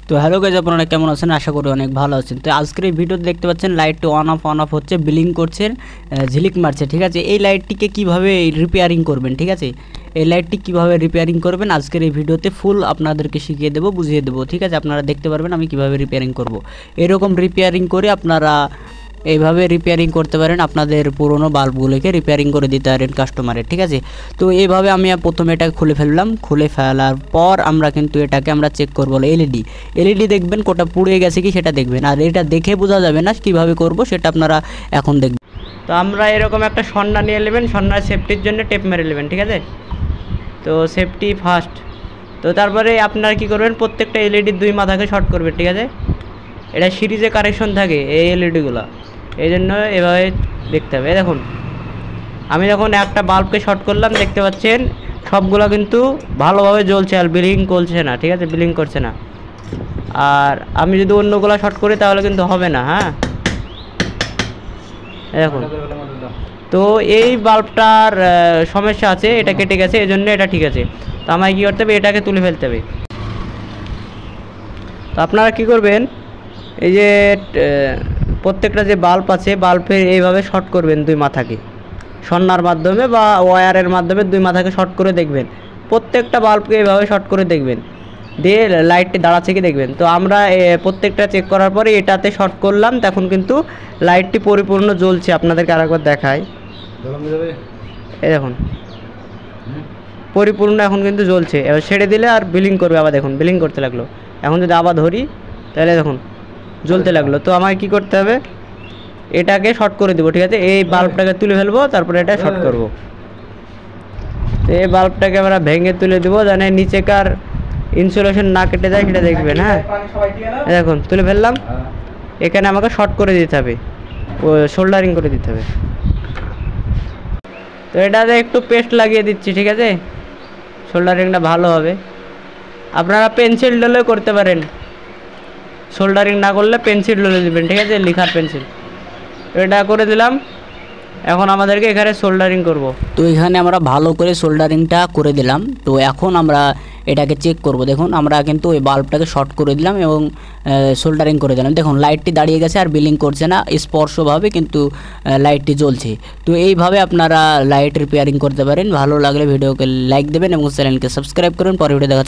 তো hello guys, আপনারা কেমন আছেন? আশা করি অনেক ভালো আছেন। তো আজকের এই ভিডিওতে দেখতে পাচ্ছেন লাইটটি অন অফ হচ্ছে, ব্লিঙ্ক করছে, ঝিলিক মারছে। ঠিক আছে, এই লাইটটিকে কিভাবে রিপেয়ারিং করবেন, ঠিক আছে, এই লাইটটি কিভাবে রিপেয়ারিং করবেন আজকের এই ভিডিওতে ফুল আপনাদেরকে শিখিয়ে দেবো, বুঝিয়ে দেবো। ঠিক আছে, আপনারা দেখতে পারবেন আমি কিভাবে রিপেয়ারিং করব। এরকম রিপেয়ারিং করে আপনারা এইভাবে রিপেয়ারিং করতে পারেন, আপনাদের পুরনো বাল্বগুলোকে রিপেয়ারিং করে দিতে পারেন কাস্টমারের। ঠিক আছে, তো এইভাবে আমি প্রথমে এটাকে খুলে ফেললাম। খুলে ফেলার পর আমরা কিন্তু এটাকে আমরা চেক করবো এলইডি দেখবেন কোটা পুড়ে গেছে কি সেটা দেখবেন, আর এটা দেখে বোঝা যাবে না কিভাবে করব সেটা আপনারা এখন দেখবেন। তো আমরা এরকম একটা সন্না নিয়ে নেবেন, সন্ন্যার সেফটির জন্য টেপ মেরে নেবেন। ঠিক আছে, তো সেফটি ফার্স্ট। তো তারপরে আপনারা কি করবেন, প্রত্যেকটা এলইডির দুই মাথাকে শর্ট করবেন। ঠিক আছে, এটা সিরিজে কানেকশন থাকে এই এলইডিগুলো, এই জন্য এভাবে দেখতে হবে। দেখুন আমি যখন একটা বাল্বকে শর্ট করলাম, দেখতে পাচ্ছেন সবগুলো কিন্তু ভালোভাবে জ্বলছে আর ব্লিঙ্ক করছে না। ঠিক আছে, ব্লিঙ্ক করছে না। আর আমি যদি অন্যগুলো শর্ট করি তাহলে কিন্তু হবে না। হ্যাঁ, দেখুন, তো এই বাল্বটার সমস্যা আছে, এটা কেটে গেছে, এই জন্য এটা ঠিক আছে। তো আমায় কী করতে হবে, এটাকে তুলে ফেলতে হবে। তো আপনারা কী করবেন, এই যে প্রত্যেকটা যে বাল্ব আছে, বাল্বের এইভাবে শর্ট করবেন দুই মাথাকে, সন্নার মাধ্যমে বা ওয়্যারের মাধ্যমে দুই মাথাকে শর্ট করে দেখবেন। প্রত্যেকটা বাল্বকে এইভাবে শর্ট করে দেখবেন, দিয়ে লাইটটি দাঁড়াচ্ছে কি দেখবেন। তো আমরা প্রত্যেকটা চেক করার পরে এটাতে শর্ট করলাম, তখন কিন্তু লাইটটি পরিপূর্ণ জ্বলছে। আপনাদেরকে আরেকবার দেখাই, এই দেখুন পরিপূর্ণ এখন কিন্তু জ্বলছে। এবার ছেড়ে দিলে আর ব্লিঙ্ক করবে, আবার দেখুন ব্লিঙ্ক করতে লাগলো। এখন যদি আবার ধরি তাহলে দেখুন জ্বলতে লাগলো। তো আমাকে কী করতে হবে, এটাকে শর্ট করে দেবো। ঠিক আছে, এই বাল্বটাকে তুলে ফেলবো, তারপরে এটা শর্ট করব। তো এই বাল্বটাকে আমরা ভেঙে তুলে দেবো, জানে নিচেকার ইনসুলেশন না কেটে যায়, সেটা দেখবেন। হ্যাঁ, দেখুন তুলে ফেললাম। এখানে আমাকে শর্ট করে দিতে হবে, ও সোল্ডারিং করে দিতে হবে। তো এটাতে একটু পেস্ট লাগিয়ে দিচ্ছি। ঠিক আছে, সোল্ডারিংটা ভালো হবে। আপনারা পেন্সিল ডলে করতে পারেন, সোল্ডারিং না করলে পেন্সিল ডলে দেবেন। ঠিক আছে, লিখার পেন্সিল। এটা করে দিলাম। এখন আমাদেরকে এখানে সোল্ডারিং করব। তো এখানে আমরা ভালো করে সোল্ডারিংটা করে দিলাম। তো এখন আমরা এটাকে চেক করব। দেখুন আমরা কিন্তু ওই বাল্বটাকে শর্ট করে দিলাম এবং সোল্ডারিং করে দিলাম। দেখুন লাইটটি দাঁড়িয়ে গেছে আর ব্লিঙ্ক করছে না, স্পর্শভাবে কিন্তু লাইটটি জ্বলছে। তো এইভাবে আপনারা লাইট রিপেয়ারিং করতে পারেন। ভালো লাগলে ভিডিওকে লাইক দেবেন এবং চ্যানেলকে সাবস্ক্রাইব করুন। পরে ভিডিও দেখা